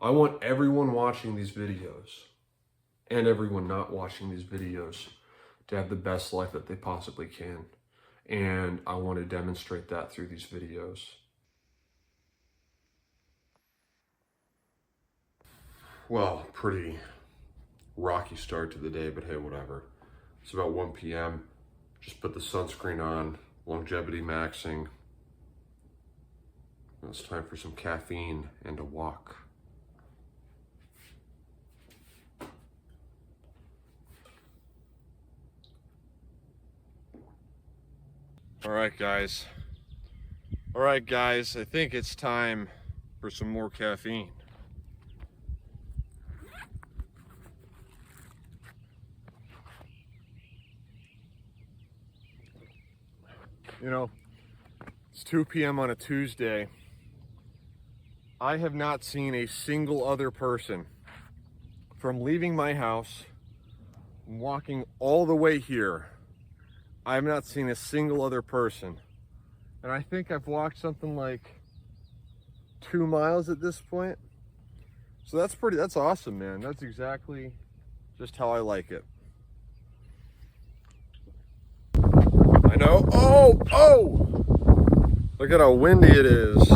I want everyone watching these videos and everyone not watching these videos to have the best life that they possibly can. And I want to demonstrate that through these videos. Well, pretty rocky start to the day, but hey, whatever. It's about 1 p.m. Just put the sunscreen on, longevity maxing. Now it's time for some caffeine and a walk. All right, guys, I think it's time for some more caffeine. You know, it's 2 p.m. on a Tuesday. I have not seen a single other person from leaving my house, walking all the way here. I have not seen a single other person. And I think I've walked something like 2 miles at this point. So that's awesome, man. That's exactly just how I like it. I know. Oh! Look at how windy it is.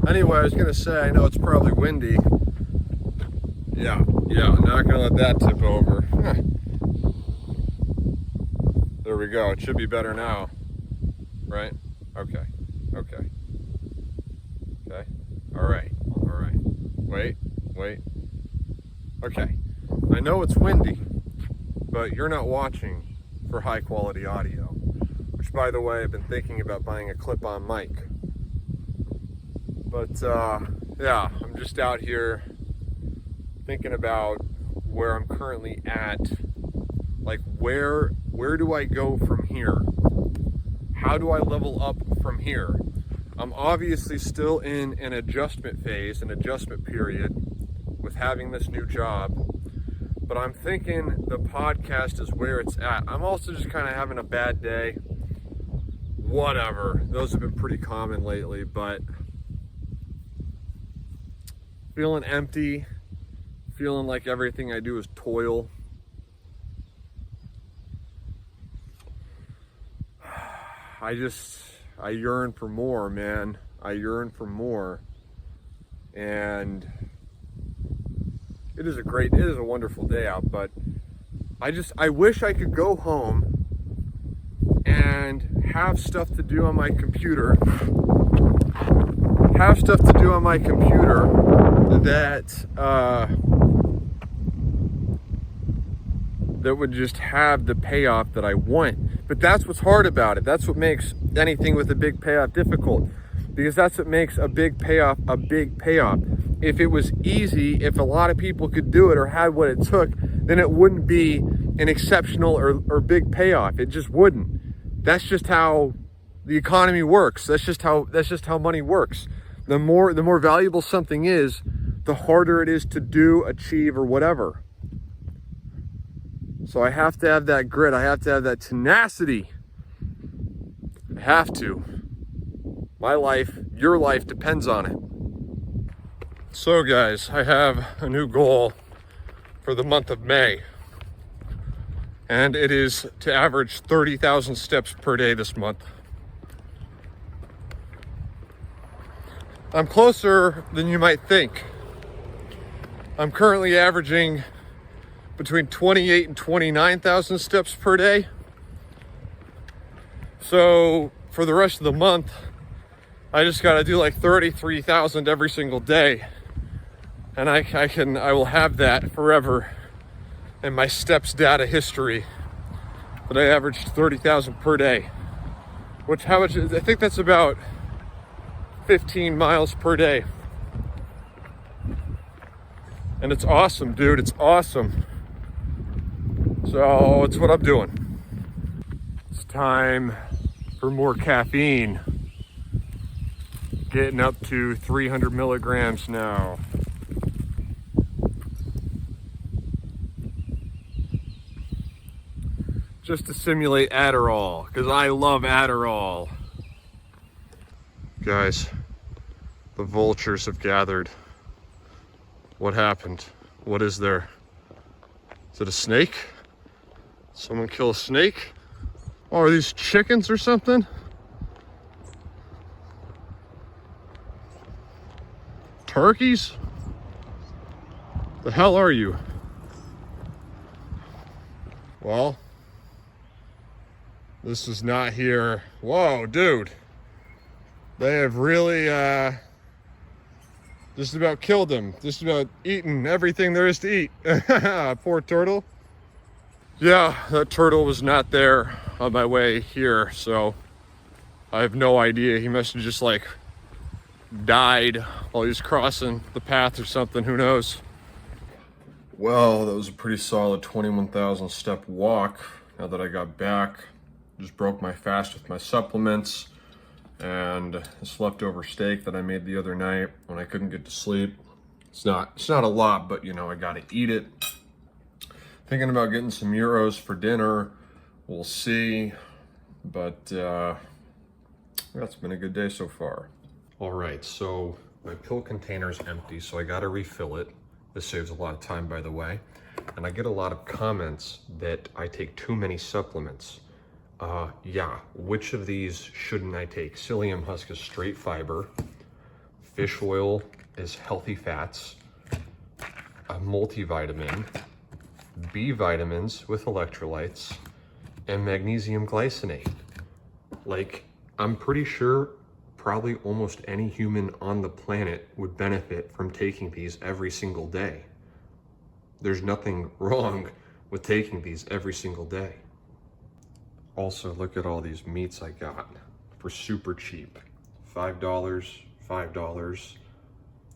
Anyway, I was gonna say, I know it's probably windy. Yeah, I'm not gonna let that tip over. There we go. It should be better now, right? Okay. All right. Wait. Okay. I know it's windy, but you're not watching for high quality audio, which, by the way, I've been thinking about buying a clip-on mic. But yeah, I'm just out here thinking about where I'm currently at. Like, where do I go from here? How do I level up from here? I'm obviously still in an adjustment phase, an adjustment period with having this new job, but I'm thinking the podcast is where it's at. I'm also just kind of having a bad day. Whatever. Those have been pretty common lately, but feeling empty, feeling like everything I do is toil. I yearn for more, man. I yearn for more. And it is a wonderful day out, but I wish I could go home and have stuff to do on my computer. That would just have the payoff that I want. But that's what's hard about it. That's what makes anything with a big payoff difficult, because that's what makes a big payoff a big payoff. If it was easy, if a lot of people could do it or had what it took, then it wouldn't be an exceptional or big payoff. It just wouldn't. That's just how the economy works. That's just how money works. The more valuable something is, the harder it is to do, achieve, or whatever. So I have to have that grit. I have to have that tenacity. I have to. My life, your life depends on it. So guys, I have a new goal for the month of May. And it is to average 30,000 steps per day this month. I'm closer than you might think. I'm currently averaging between 28 and 29,000 steps per day. So for the rest of the month, I just got to do like 33,000 every single day. And I will have that forever in my steps data history, that I averaged 30,000 per day. How much? I think that's about 15 miles per day. And it's awesome, dude. It's awesome. So it's what I'm doing. It's time for more caffeine. Getting up to 300 milligrams now. Just to simulate Adderall, because I love Adderall. Guys, the vultures have gathered. What happened? What is there? Is it a snake? Someone kill a snake? Oh, are these chickens or something? Turkeys? The hell are you? Well, this is not here. Whoa, dude. They have really just about killed him. Just about eaten everything there is to eat. Poor turtle. Yeah, that turtle was not there on my way here, so I have no idea. He must have just like died while he was crossing the path or something. Who knows? Well, that was a pretty solid 21,000 step walk. Now that I got back, just broke my fast with my supplements and this leftover steak that I made the other night when I couldn't get to sleep. It's not a lot, but you know, I gotta eat it. Thinking about getting some euros for dinner. We'll see, but that's been a good day so far. All right, so my pill container's empty, so I gotta refill it. This saves a lot of time, by the way. And I get a lot of comments that I take too many supplements. Yeah, which of these shouldn't I take? Psyllium husk is straight fiber. Fish oil is healthy fats. A multivitamin. B vitamins with electrolytes. And magnesium glycinate. Like, I'm pretty sure probably almost any human on the planet would benefit from taking these every single day. There's nothing wrong with taking these every single day. Also, look at all these meats I got for super cheap. $5, $5.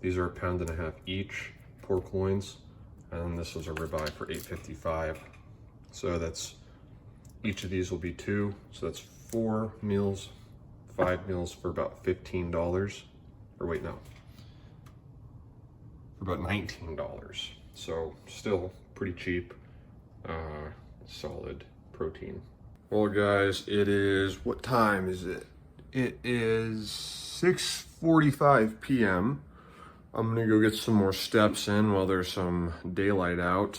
These are 1.5 pounds each, pork loins. And this was a ribeye for $8.55. So that's, each of these will be 2. So that's 4 meals, 5 meals for about $15. Or wait, no. For about $19. So still pretty cheap, solid protein. Well guys, it is, what time is it? It is 6:45 p.m. I'm gonna go get some more steps in while there's some daylight out.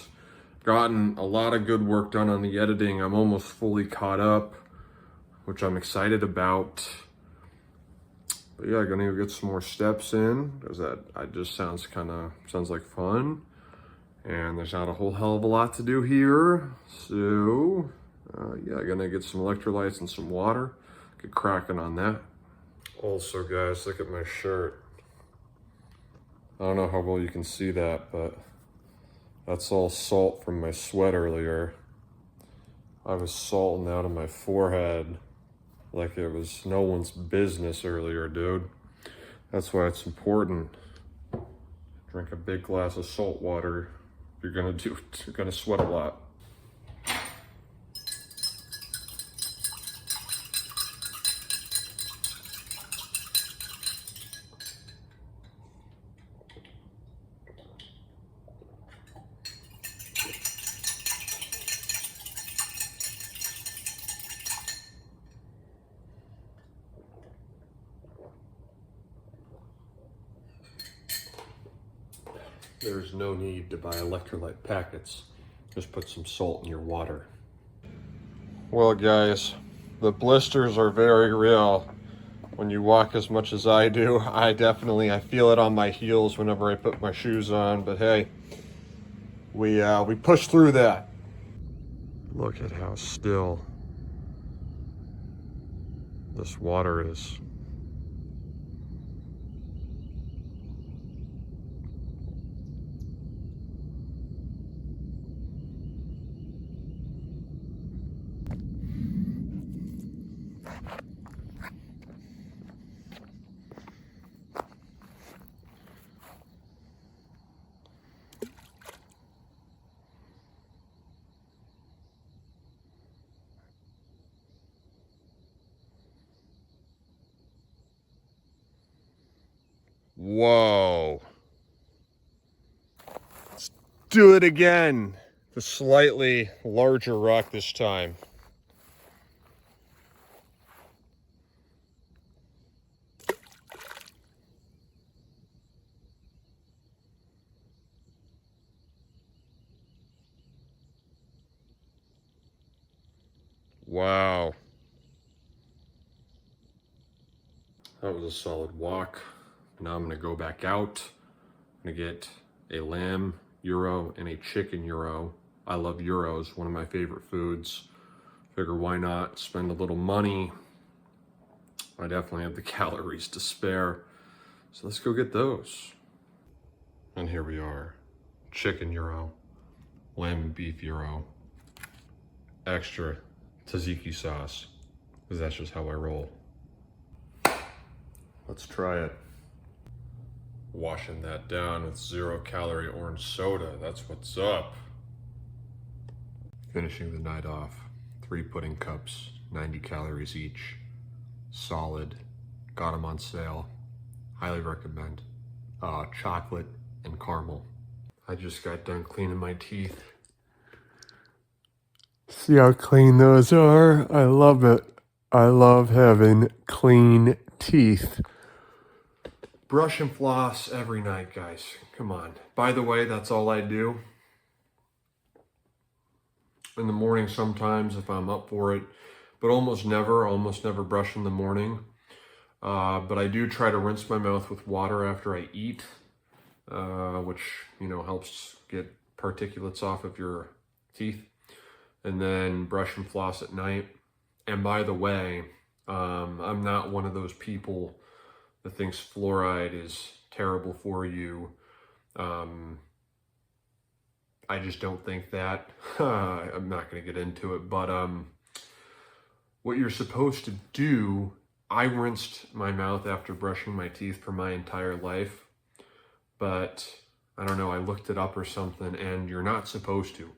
Gotten a lot of good work done on the editing. I'm almost fully caught up, which I'm excited about. But yeah, gonna go get some more steps in, because that just sounds like fun. And there's not a whole hell of a lot to do here. So yeah, gonna get some electrolytes and some water. Get cracking on that. Also guys, look at my shirt. I don't know how well you can see that, but that's all salt from my sweat earlier. I was salting out of my forehead like it was no one's business earlier, dude. That's why it's important. Drink a big glass of salt water. You're gonna sweat a lot. There's no need to buy electrolyte packets. Just put some salt in your water. Well guys, the blisters are very real. When you walk as much as I do, I feel it on my heels whenever I put my shoes on, but hey, we push through that. Look at how still this water is. Whoa. Let's do it again. The slightly larger rock this time. Wow. That was a solid walk. Now I'm gonna go back out. I'm gonna get a lamb gyro and a chicken gyro. I love gyros, one of my favorite foods. Figure why not spend a little money. I definitely have the calories to spare. So let's go get those. And here we are. Chicken gyro, lamb and beef gyro, extra tzatziki sauce, because that's just how I roll. Let's try it. Washing that down with 0-calorie orange soda. That's what's up. Finishing the night off. 3 pudding cups, 90 calories each. Solid. Got them on sale. Highly recommend. Chocolate and caramel. I just got done cleaning my teeth. See how clean those are? I love it. I love having clean teeth. Brush and floss every night, guys. Come on. By the way, that's all I do. In the morning sometimes if I'm up for it, but almost never brush in the morning. But I do try to rinse my mouth with water after I eat, which, you know, helps get particulates off of your teeth. And then brush and floss at night. And by the way, I'm not one of those people that thinks fluoride is terrible for you. I just don't think that. I'm not going to get into it, but what you're supposed to do, I rinsed my mouth after brushing my teeth for my entire life, but I don't know, I looked it up or something, and you're not supposed to.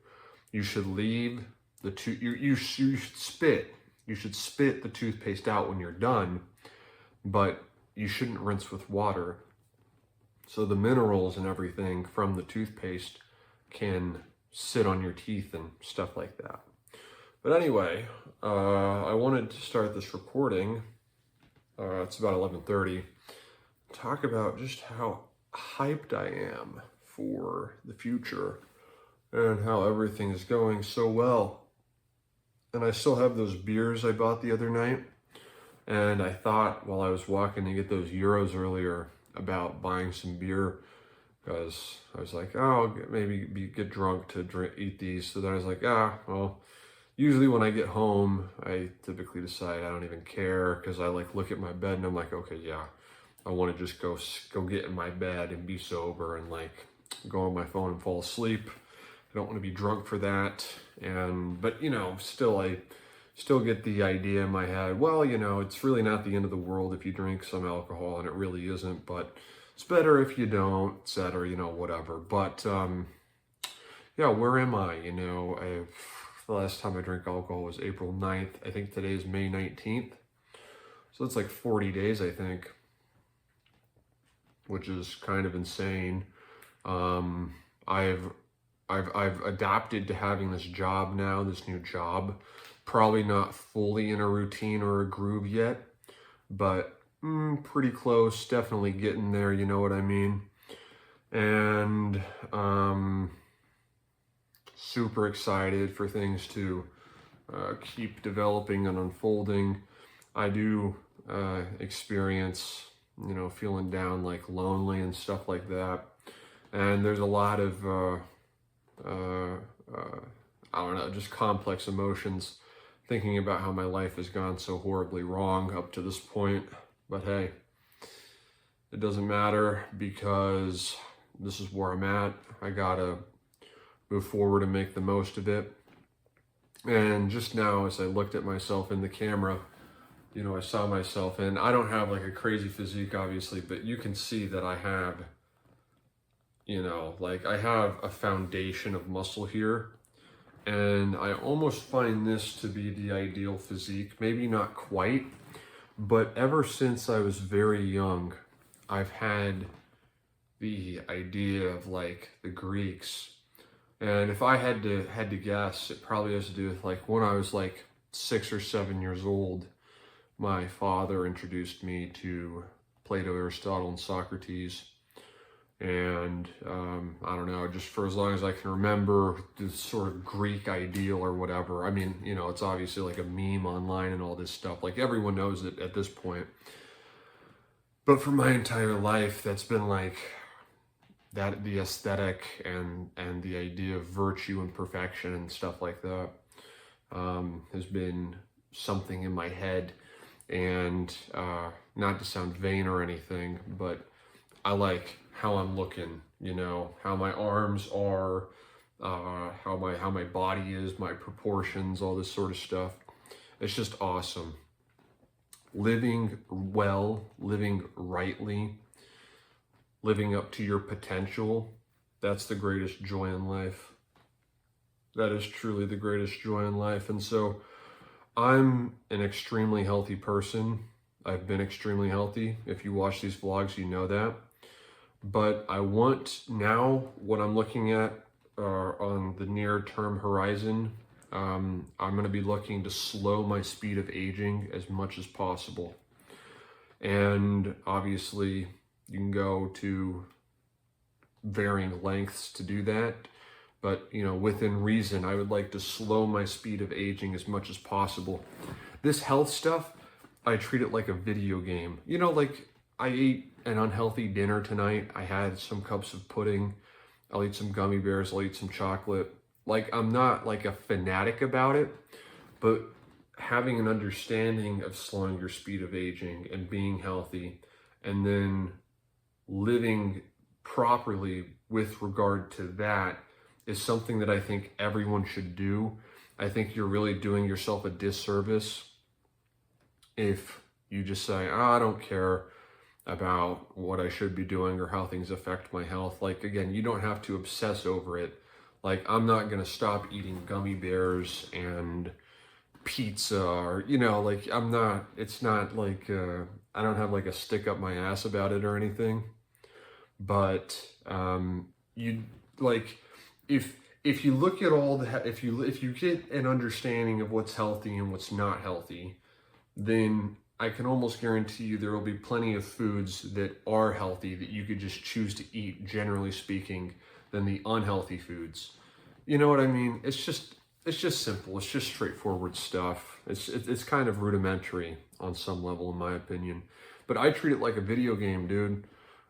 You should leave the you should spit. You should spit the toothpaste out when you're done, but you shouldn't rinse with water. So the minerals and everything from the toothpaste can sit on your teeth and stuff like that. But anyway, I wanted to start this recording. It's about 11:30. Talk about just how hyped I am for the future and how everything is going so well. And I still have those beers I bought the other night. And I thought while I was walking to get those gyros earlier about buying some beer, because I was like, oh, maybe get drunk to eat these. So then I was like, well, usually when I get home, I typically decide I don't even care, because I like look at my bed and I'm like, okay, yeah, I want to just go get in my bed and be sober and like go on my phone and fall asleep. I don't want to be drunk for that. But you know, I still get the idea in my head, well, you know, it's really not the end of the world if you drink some alcohol, and it really isn't, but it's better if you don't, etc., you know, whatever. But yeah, where am I? You know, the last time I drank alcohol was April 9th. I think today is May 19th. So it's like 40 days, I think, which is kind of insane. I've adapted to having this job now, this new job. Probably not fully in a routine or a groove yet, but pretty close, definitely getting there, you know what I mean? And super excited for things to keep developing and unfolding. I do experience, you know, feeling down, like lonely and stuff like that. And there's a lot of, I don't know, just complex emotions thinking about how my life has gone so horribly wrong up to this point. But hey, it doesn't matter, because this is where I'm at. I gotta move forward and make the most of it. And just now, as I looked at myself in the camera, you know, I saw myself, and I don't have like a crazy physique, obviously, but you can see that I have, you know, like I have a foundation of muscle here. And I almost find this to be the ideal physique. Maybe not quite, but ever since I was very young, I've had the idea of like the Greeks. And if I had to guess, it probably has to do with like when I was like 6 or 7 years old, my father introduced me to Plato, Aristotle, and Socrates. And I don't know, just for as long as I can remember, this sort of Greek ideal or whatever. I mean, you know, it's obviously like a meme online and all this stuff. Like everyone knows it at this point. But for my entire life, that's been like that, the aesthetic and the idea of virtue and perfection and stuff like that has been something in my head. And not to sound vain or anything, but I like how I'm looking, you know, how my arms are, how my body is, my proportions, all this sort of stuff. It's just awesome. Living well, living rightly, living up to your potential, that's the greatest joy in life. That is truly the greatest joy in life. And so I'm an extremely healthy person. I've been extremely healthy. If you watch these vlogs, you know that. But I want now, what I'm looking at on the near term horizon, I'm going to be looking to slow my speed of aging as much as possible. And obviously, you can go to varying lengths to do that. But, you know, within reason, I would like to slow my speed of aging as much as possible. This health stuff, I treat it like a video game. You know, like I ate an unhealthy dinner tonight. I had some cups of pudding. I'll eat some gummy bears. I'll eat some chocolate. Like, I'm not like a fanatic about it, but having an understanding of slowing your speed of aging and being healthy and then living properly with regard to that is something that I think everyone should do. I think you're really doing yourself a disservice if you just say, oh, I don't care about what I should be doing or how things affect my health. Like, again, you don't have to obsess over it. Like, I'm not going to stop eating gummy bears and pizza or, you know, like it's not like, I don't have like a stick up my ass about it or anything. But you like, if you look at all the, if you get an understanding of what's healthy and what's not healthy, then I can almost guarantee you there will be plenty of foods that are healthy that you could just choose to eat, generally speaking, than the unhealthy foods. You know what I mean? It's just simple. It's just straightforward stuff. It's kind of rudimentary on some level, in my opinion. But I treat it like a video game, dude.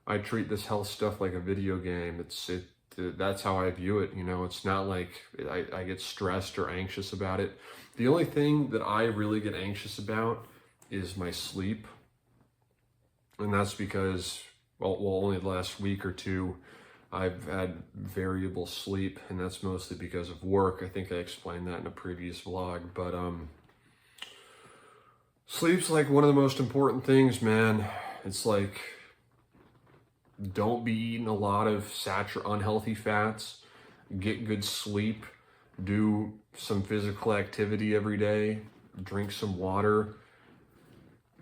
I treat this health stuff like a video game. That's how I view it. You know, it's not like I get stressed or anxious about it. The only thing that I really get anxious about is my sleep. And that's because, well, only the last week or two, I've had variable sleep, and that's mostly because of work. I think I explained that in a previous vlog, but sleep's like one of the most important things, man. It's like, don't be eating a lot of unhealthy fats, get good sleep, do some physical activity every day, drink some water.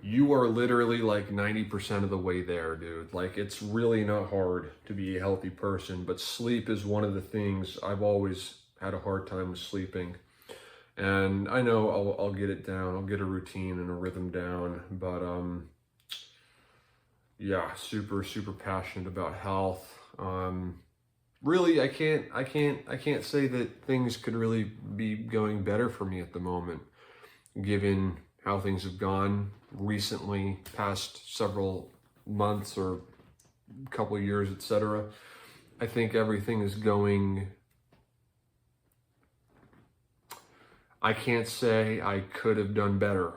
You are literally like 90% of the way there, dude. Like, it's really not hard to be a healthy person, but sleep is one of the things I've always had a hard time with sleeping. And I know I'll get it down. I'll get a routine and a rhythm down, but yeah, super passionate about health. Really, I can't say that things could really be going better for me at the moment, given how things have gone recently, past several months or couple of years, etc. I think everything is going. I can't say I could have done better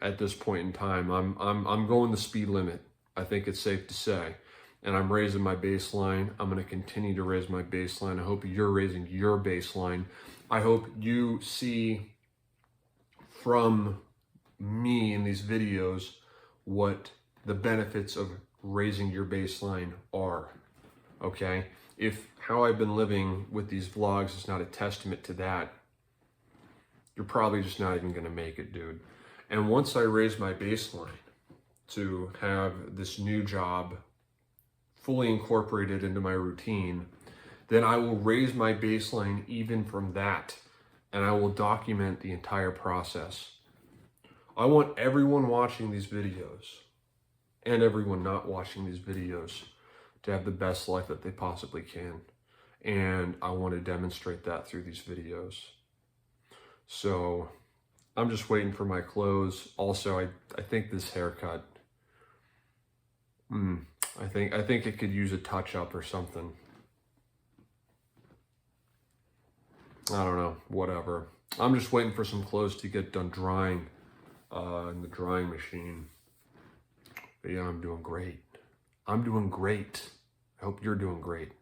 at this point in time. I'm going the speed limit. I think it's safe to say. And I'm raising my baseline. I'm going to continue to raise my baseline. I hope you're raising your baseline. I hope you see from me in these videos what the benefits of raising your baseline are. Okay? If how I've been living with these vlogs is not a testament to that, you're probably just not even going to make it, dude. And once I raise my baseline to have this new job fully incorporated into my routine, then I will raise my baseline even from that, and I will document the entire process. I want everyone watching these videos and everyone not watching these videos to have the best life that they possibly can. And I want to demonstrate that through these videos. So I'm just waiting for my clothes. Also, I think this haircut, I think it could use a touch up or something. I don't know, whatever. I'm just waiting for some clothes to get done drying in the drying machine. But yeah, I'm doing great. I'm doing great. I hope you're doing great.